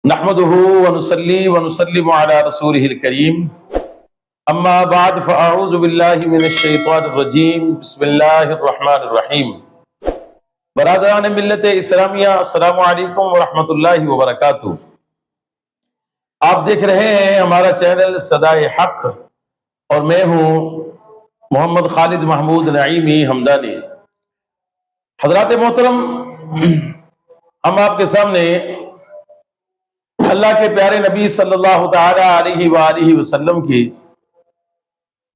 نحمده ونصلي ونسلم على رسوله الكريم اما بعد فاعوذ باللہ من الشیطان الرجیم بسم اللہ الرحمن الرحیم۔ برادران ملت اسلامیہ، السلام علیکم ورحمۃ اللہ وبرکاتہ۔ آپ دیکھ رہے ہیں ہمارا چینل صدائے حق اور میں ہوں محمد خالد محمود نعیمی حمدانی۔ حضرات محترم، ہم آپ کے سامنے اللہ کے پیارے نبی صلی اللہ تعالی علیہ وآلہ وسلم کی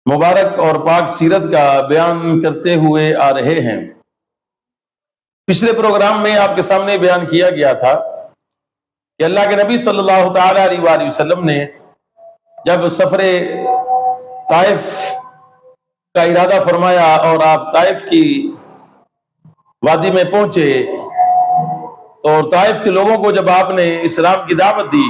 مبارک اور پاک سیرت کا بیان کرتے ہوئے آ رہے ہیں۔ پچھلے پروگرام میں آپ کے سامنے بیان کیا گیا تھا کہ اللہ کے نبی صلی اللہ تعالی علیہ وآلہ وسلم نے جب سفر طائف کا ارادہ فرمایا اور آپ طائف کی وادی میں پہنچے اور طائف کے لوگوں کو جب آپ نے اسلام کی دعوت دی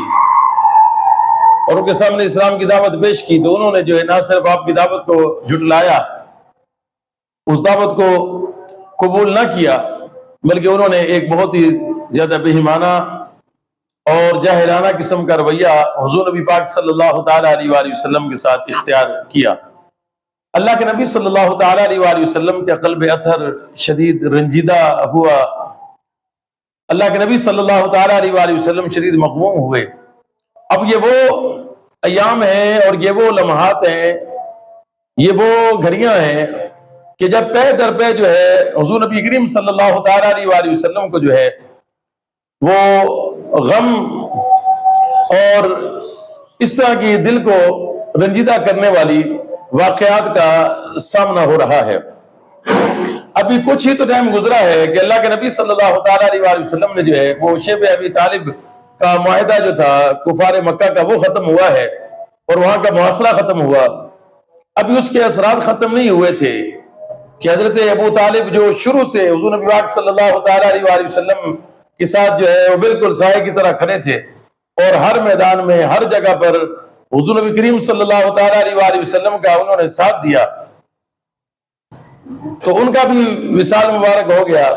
اور ان کے سامنے اسلام کی دعوت پیش کی تو انہوں نے جو ہے نہ صرف آپ کی دعوت کو جھٹلایا، اس دعوت کو قبول نہ کیا، بلکہ انہوں نے ایک بہت ہی زیادہ بے ایمانہ اور جاہلانہ قسم کا رویہ حضور نبی پاک صلی اللہ تعالی علیہ وآلہ وسلم کے ساتھ اختیار کیا۔ اللہ کے نبی صلی اللہ تعالی علیہ وآلہ وسلم کے قلب اطہر شدید رنجیدہ ہوا۔ اللہ کے نبی صلی اللہ تعالی علیہ وآلہ وسلم شدید مغموم ہوئے۔ اب یہ وہ ایام ہیں اور یہ وہ لمحات ہیں، یہ وہ گھڑیاں ہیں کہ جب پے در پے جو ہے حضور نبی کریم صلی اللہ تعالی علیہ وآلہ وسلم کو جو ہے وہ غم اور اس طرح کی دل کو رنجیدہ کرنے والی واقعات کا سامنا ہو رہا ہے۔ ابھی کچھ ہی تو ٹائم گزرا ہے کہ اللہ کے نبی صلی اللہ تعالی علیہ وآلہ وسلم نے جو ہے وہ شیب ابی طالب کا معاہدہ جو تھا کفار مکہ کا وہ ختم ہوا ہے اور وہاں کا محاصرہ ختم ہوا۔ ابھی اس کے اثرات ختم نہیں ہوئے تھے کہ حضرت ابو طالب جو شروع سے حضور نبی پاک صلی اللہ تعالی علیہ وآلہ وسلم کے ساتھ جو ہے وہ بالکل سائے کی طرح کھڑے تھے اور ہر میدان میں ہر جگہ پر حضور نبی کریم صلی اللہ تعالی علیہ وآلہ وسلم کا انہوں نے ساتھ دیا، تو ان کا بھی وصال مبارک ہو گیا۔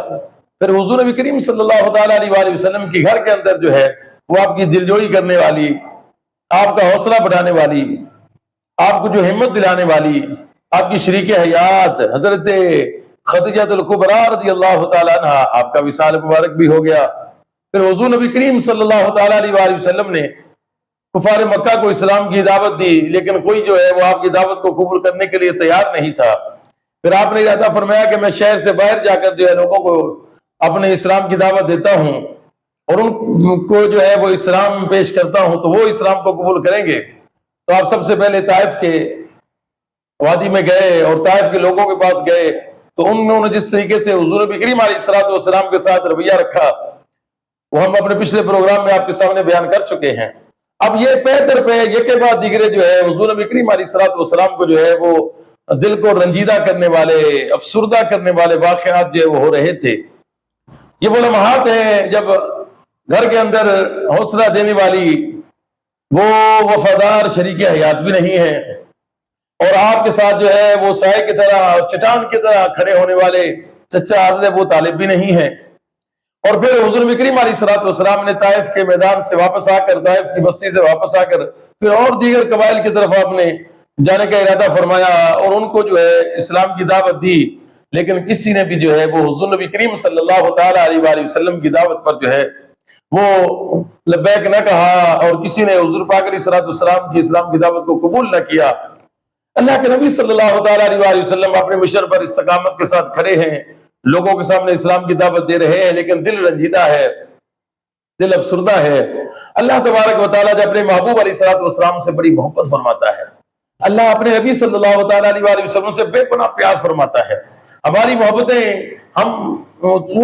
پھر حضور نبی کریم صلی اللہ تعالی علیہ وآلہ وسلم کی گھر کے اندر جو ہے وہ آپ کی دلجوئی کرنے والی، آپ کا حوصلہ بڑھانے والی، آپ کو جو ہمت دلانے والی آپ کی شریک حیات حضرت خدیجہ الکبریٰ رضی اللہ تعالیٰ عنہ، آپ کا وصال مبارک بھی ہو گیا۔ پھر حضور نبی کریم صلی اللہ تعالی علیہ وآلہ وسلم نے کفار مکہ کو اسلام کی دعوت دی، لیکن کوئی جو ہے وہ آپ کی دعوت کو قبول کرنے کے لیے تیار نہیں تھا۔ پھر آپ نے ارادہ فرمایا کہ میں شہر سے باہر جا کر جو ہے لوگوں کو اپنے اسلام کی دعوت دیتا ہوں اور ان کو جو ہے وہ اسلام پیش کرتا ہوں تو وہ اسلام کو قبول کریں گے۔ تو آپ سب سے پہلے طائف کے وادی میں گئے اور طائف کے لوگوں کے پاس گئے تو انہوں نے جس طریقے سے حضور نبی کریم علیہ الصلوۃ والسلام کے ساتھ رویہ رکھا وہ ہم اپنے پچھلے پروگرام میں آپ کے سامنے بیان کر چکے ہیں۔ اب یہ پے در پے یہ کے بعد دیگرے جو ہے حضور نبی کریم علیہ الصلوۃ والسلام کو جو ہے وہ دل کو رنجیدہ کرنے والے، افسردہ کرنے والے واقعات جو وہ ہو رہے تھے۔ یہ وہ لمحات ہیں جب گھر کے اندر حوصلہ دینے والی وہ وفادار شریک حیات بھی نہیں ہیں اور آپ کے ساتھ جو ہے وہ سائے کی طرح چٹان کی طرح کھڑے ہونے والے چچا حضرت ابو طالب بھی نہیں ہیں۔ اور پھر حضور نبی کریم علیہ الصلوۃ والسلام نے طائف کے میدان سے واپس آ کر، طائف کی بستی سے واپس آ کر پھر اور دیگر قبائل کی طرف آپ نے جانے کا ارادہ فرمایا اور ان کو جو ہے اسلام کی دعوت دی، لیکن کسی نے بھی جو ہے وہ حضور نبی کریم صلی اللہ تعالی علیہ وآلہ وسلم کی دعوت پر جو ہے وہ لبیک نہ کہا اور کسی نے حضور پاک علیہ الصلوۃ والسلام کی اسلام کی دعوت کو قبول نہ کیا۔ اللہ کے نبی صلی اللہ تعالی علیہ وآلہ وسلم اپنے مشن پر استقامت کے ساتھ کھڑے ہیں، لوگوں کے سامنے اسلام کی دعوت دے رہے ہیں، لیکن دل رنجیدہ ہے، دل افسردہ ہے۔ اللہ تبارک و تعالیٰ جب اپنے محبوب علیہ الصلوۃ والسلام سے بڑی محبت فرماتا ہے، اللہ اپنے نبی صلی اللہ تعالی علیہ وآلہ وسلم سے بے پناہ پیار فرماتا ہے۔ ہماری محبتیں ہم تو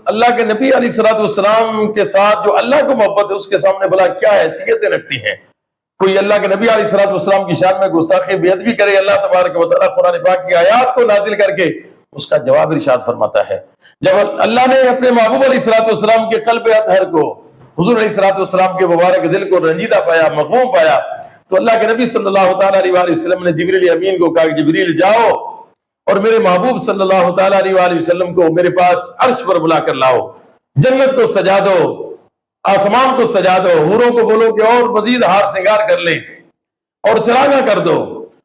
اللہ کے نبی علیہ الصلوۃ والسلام کے ساتھ جو اللہ کو محبت ہے اس کے سامنے بھلا کیا حیثیتیں رکھتی ہیں؟ کوئی اللہ کے نبی علیہ الصلوۃ والسلام کی شان میں گستاخی بے ادبی کرے، اللہ تبارک و تعالیٰ قرآن پاک کی آیات کو نازل کر کے اس کا جواب ارشاد فرماتا ہے۔ جب اللہ نے اپنے محبوب علیہ الصلوۃ والسلام کے قلب اطہر کو، حضور علیہ الصلوۃ والسلام کے مبارک دل کو رنجیدہ پایا، مغموم پایا، تو اللہ کے نبی صلی اللہ تعالی علیہ وآلہ وسلم نے جبریل امین کو کہا کہ جبریل جاؤ اور میرے محبوب صلی اللہ تعالی علیہ وآلہ وسلم کو میرے پاس عرش پر بلا کر لاؤ، جنت کو سجا دو آسمان کو سجا دو، حوروں کو بولو کہ اور مزید ہار سنگار کر لیں اور چراغاں کر دو،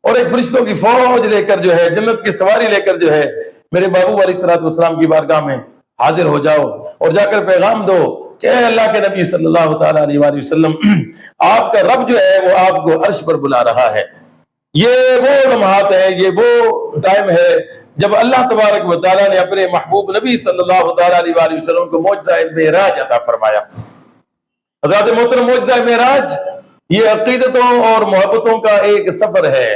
اور ایک فرشتوں کی فوج لے کر جو ہے، جنت کی سواری لے کر جو ہے میرے محبوب علیہ الصلوۃ والسلام کی بارگاہ میں حاضر ہو جاؤ، اور جا کر پیغام دو کہ اے اللہ کے نبی صلی اللہ تعالیٰ علیہ وآلہ وسلم، آپ کا رب جو ہے وہ آپ کو عرش پر بلا رہا ہے۔ یہ وہ لمحات ہیں، یہ وہ ٹائم ہے جب اللہ تبارک و تعالیٰ نے اپنے محبوب نبی صلی اللہ تعالیٰ علیہ وآلہ وسلم کو معجزہ معراج عطا فرمایا۔ حضرات محترم، معجزہ معراج یہ عقیدتوں اور محبتوں کا ایک سفر ہے،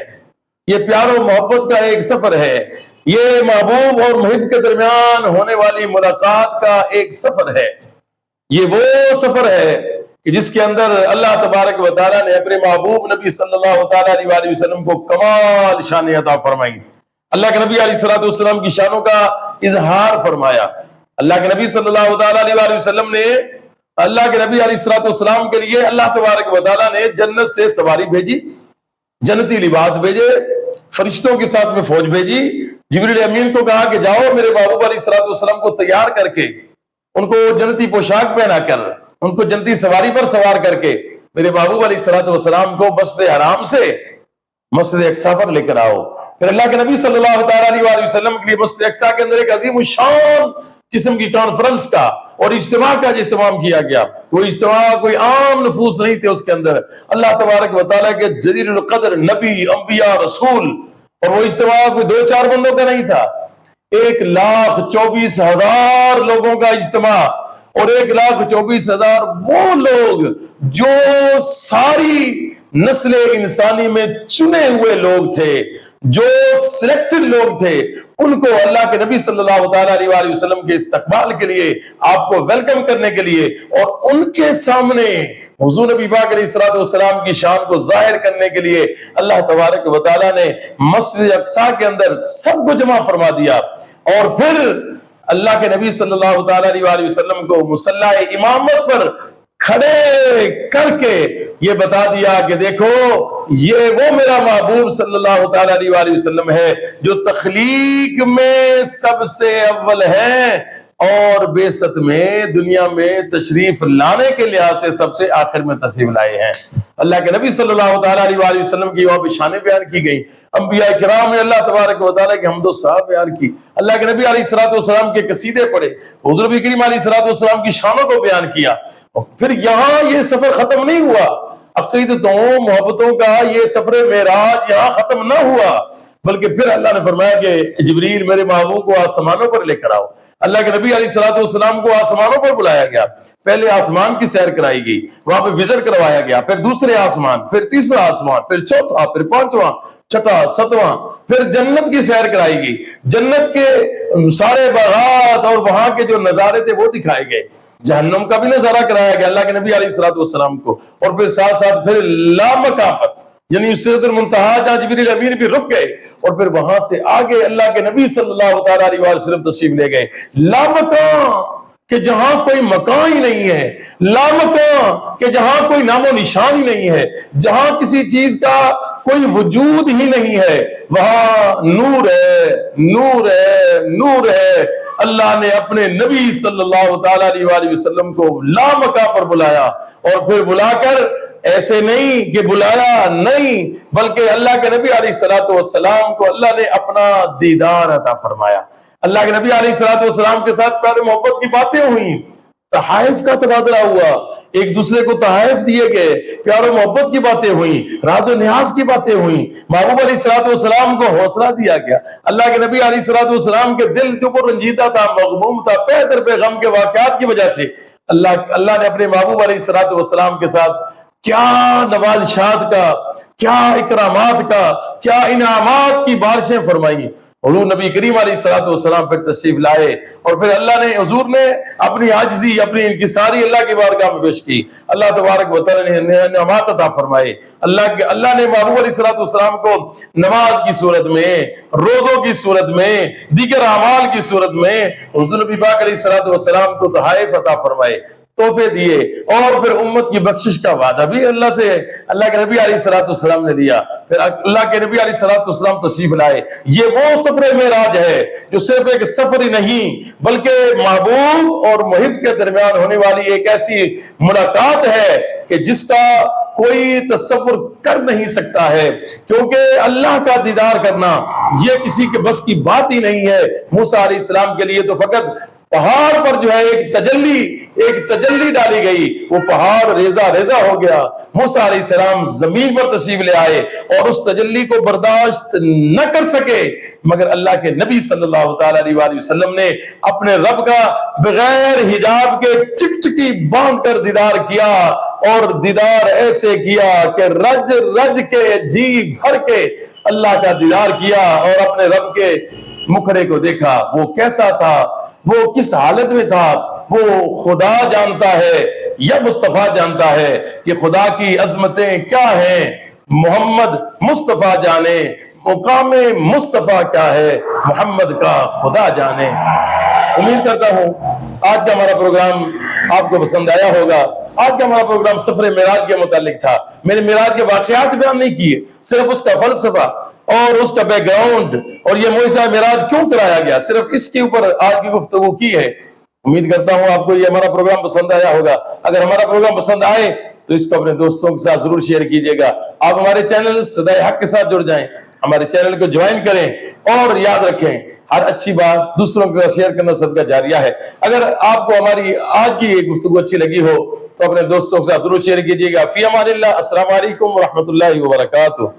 یہ پیار و محبت کا ایک سفر ہے، یہ محبوب اور محب کے درمیان ہونے والی ملاقات کا ایک سفر ہے۔ یہ وہ سفر ہے کہ جس کے اندر اللہ تبارک و تعالیٰ نے اپنے محبوب نبی صلی اللہ تعالیٰ علیہ وآلہ وسلم کو کمال شان عطا فرمائی، اللہ کے نبی علیہ الصلوۃ والسلام کی شانوں کا اظہار فرمایا۔ اللہ کے نبی صلی اللہ تعالیٰ علیہ وآلہ وسلم نے، اللہ کے نبی علیہ الصلوۃ والسلام کے لیے اللہ تبارک و تعالیٰ نے جنت سے سواری بھیجی، جنتی لباس بھیجے، فرشتوں کے ساتھ میں فوج بھیجی، جبریل امین کو کہا کہ جاؤ میرے محبوب علیہ الصلوۃ والسلام کو تیار کر کے، ان کو جنتی پوشاک پہنا کر، ان کو جنتی سواری پر سوار کر کے میرے محبوب علیہ الصلوۃ والسلام کو مسجد حرام سے مسجد اقصیٰ پر لے کر آؤ۔ پھر اللہ کے نبی صلی اللہ تعالیٰ علیہ وآلہ وسلم کے لیے مسجد اقصیٰ کے اندر ایک عظیم الشان قسم کی کانفرنس کا اور اجتماع کا اہتمام کیا گیا۔ وہ اجتماع کوئی عام نفوس نہیں تھے، اس کے اندر اللہ تبارک و تعالیٰ کے جلیل القدر نبی، انبیاء، رسول، اور وہ اجتماع کوئی 2-4 بندوں کا نہیں تھا، 1,24,000 لوگوں کا اجتماع، اور 1,24,000 وہ لوگ جو ساری نسل انسانی میں چنے ہوئے لوگ تھے، جو سلیکٹڈ لوگ تھے، ان کو اللہ کے نبی صلی اللہ تعالیٰ علیہ وآلہ وسلم کے استقبال کے لیے، آپ کو ویلکم کرنے کے لیے، اور ان کے سامنے حضور نبی پاک علیہ الصلوۃ والسلام کی شان کو ظاہر کرنے کے لیے اللہ تبارک و تعالیٰ نے مسجد اقصیٰ کے اندر سب کو جمع فرما دیا، اور پھر اللہ کے نبی صلی اللہ تعالیٰ علیہ وآلہ وسلم کو مصلی امامت پر کھڑے کر کے یہ بتا دیا کہ دیکھو یہ وہ میرا محبوب صلی اللہ تعالیٰ علیہ وآلہ وسلم ہے جو تخلیق میں سب سے اول ہے، اور بعثت میں، دنیا میں تشریف لانے کے لحاظ سے سب سے آخر میں تشریف لائے ہیں۔ اللہ کے نبی صلی اللہ تعالیٰ علیہ وآلہ وسلم کی وہاں شانیں بیان کی گئی، انبیاء کرام نے اللہ تبارک و تعالیٰ کی حمد و ثنا بیان کی، اللہ کے نبی علیہ الصلوۃ والسلام کے قصیدے پڑھے، حضور نبی کریم علیہ الصلوۃ والسلام کی شانوں کو بیان کیا۔ پھر یہاں یہ سفر ختم نہیں ہوا، عقیدتوں محبتوں کا یہ سفر معراج یہاں ختم نہ ہوا، بلکہ پھر اللہ نے فرمایا کہ جبریل میرے محبوب کو آسمانوں پر لے کر آؤ۔ اللہ کے نبی علیہ الصلوۃ والسلام کو آسمانوں پر بلایا گیا، پہلے آسمان کی سیر کرائی گئی، وہاں پہ وزٹ کروایا گیا، پھر دوسرے آسمان، پھر تیسرا آسمان، پھر چوتھا، پھر پانچواں، چھٹا، ساتواں، پھر جنت کی سیر کرائی گئی، جنت کے سارے باغات اور وہاں کے جو نظارے تھے وہ دکھائے گئے، جہنم کا بھی نظارہ کرایا گیا اللہ کے نبی علیہ الصلوۃ والسلام کو، اور پھر ساتھ ساتھ پھر لامکاں پر، یعنی سدرۃ المنتہا جہاں جبریل امین بھی رک گئے، اور پھر وہاں سے آگے اللہ کے نبی صلی اللہ تعالیٰ علیہ وآلہ وسلم تشریف لے گئے، لامکاں کہ جہاں کوئی مکان ہی نہیں ہے، لامکاں کہ جہاں کوئی نام و نشان ہی نہیں ہے، جہاں کسی چیز کا کوئی وجود ہی نہیں ہے، وہاں نور ہے، نور ہے، نور ہے۔ اللہ نے اپنے نبی صلی اللہ تعالیٰ علیہ وآلہ وسلم کو لامکاں پر بلایا، اور پھر بلا کر ایسے نہیں کہ بلایا نہیں، بلکہ اللہ کے نبی علیہ الصلوۃ والسلام کو اللہ نے اپنا دیدار عطا فرمایا۔ اللہ کے نبی علیہ الصلوۃ والسلام کے ساتھ پیار محبت کی باتیں ہوئیں، تحائف کا تبادلہ ہوا، ایک دوسرے کو تحائف دیے گئے، پیار و محبت کی باتیں ہوئیں، راز و نیاز کی باتیں ہوئیں، محبوب علیہ الصلوۃ والسلام کو حوصلہ دیا گیا۔ اللہ کے نبی علیہ الصلوۃ والسلام کے دل کے اوپر رنجیدہ تھا، مغموم تھا، پے در پے غم کے واقعات کی وجہ سے اللہ نے اپنے محبوب علیہ الصلوۃ والسلام کے ساتھ کیا نوازشات کا، کیا اکرامات کا، کیا انعامات کی بارشیں فرمائی۔ حضور نبی کریم علیہ الصلوۃ والسلام پھر تشریف لائے، اور پھر اللہ نے، حضور نے اپنی عاجزی، اپنی انکساری اللہ کی بارگاہ میں پیش کی، اللہ تبارک و تعالیٰ نے انعامات عطا فرمائے۔ اللہ نے محبوب علیہ الصلوۃ والسلام کو نماز کی صورت میں، روزوں کی صورت میں، دیگر اعمال کی صورت میں، حضور نبی پاک علیہ الصلوۃ والسلام کو تحائف عطا فرمائے۔ تحفے دیے اور پھر امت کی بخشش کا وعدہ بھی اللہ سے اللہ کے نبی علیہ الصلوۃ والسلام نے دیا. پھر اللہ کے نبی علیہ الصلوۃ والسلام تشریف لائے. یہ وہ سفر معراج ہے جو صرف ایک سفر ہی نہیں بلکہ محبوب اور محب کے درمیان ہونے والی ایک ایسی ملاقات ہے کہ جس کا کوئی تصور کر نہیں سکتا ہے, کیونکہ اللہ کا دیدار کرنا یہ کسی کے بس کی بات ہی نہیں ہے. موسیٰ علیہ السلام کے لیے تو فقط پہاڑ پر جو ہے ایک تجلی ڈالی گئی, وہ پہاڑ ریزہ ریزہ ہو گیا. موسیٰ علیہ السلام زمین پر تشریف لے آئے اور اس تجلی کو برداشت نہ کر سکے, مگر اللہ کے نبی صلی اللہ تعالی علیہ وآلہ وسلم نے اپنے رب کا بغیر حجاب کے چکچکی باندھ کر دیدار کیا, اور دیدار ایسے کیا کہ رج رج کے جی بھر کے اللہ کا دیدار کیا اور اپنے رب کے مکھڑے کو دیکھا. وہ کیسا تھا, وہ کس حالت میں تھا, وہ خدا جانتا ہے یا مصطفیٰ جانتا ہے کہ خدا کی عظمتیں کیا ہیں. محمد مصطفیٰ جانے مقام مصطفیٰ کیا ہے, محمد کا خدا جانے. امید کرتا ہوں آج کا ہمارا پروگرام آپ کو پسند آیا ہوگا. آج کا ہمارا پروگرام سفر معراج کے متعلق تھا. میں نے معراج کے واقعات بیان نہیں کیے, صرف اس کا فلسفہ اور اس کا بیک گراؤنڈ اور یہ معجزہ معراج کیوں کرایا گیا, صرف اس کے اوپر آج کی گفتگو کی ہے. امید کرتا ہوں آپ کو یہ ہمارا پروگرام پسند آیا ہوگا. اگر ہمارا پروگرام پسند آئے تو اس کو اپنے دوستوں کے ساتھ ضرور شیئر کیجئے گا. آپ ہمارے چینل صدائے حق کے ساتھ جڑ جائیں, ہمارے چینل کو جوائن کریں, اور یاد رکھیں ہر اچھی بات دوسروں کے ساتھ شیئر کرنا صدقہ جاریہ ہے. اگر آپ کو ہماری آج کی یہ گفتگو اچھی لگی ہو تو اپنے دوستوں کے ساتھ ضرور شیئر کیجئے گا. فی امان اللہ. السلام علیکم ورحمۃ اللہ وبرکاتہ.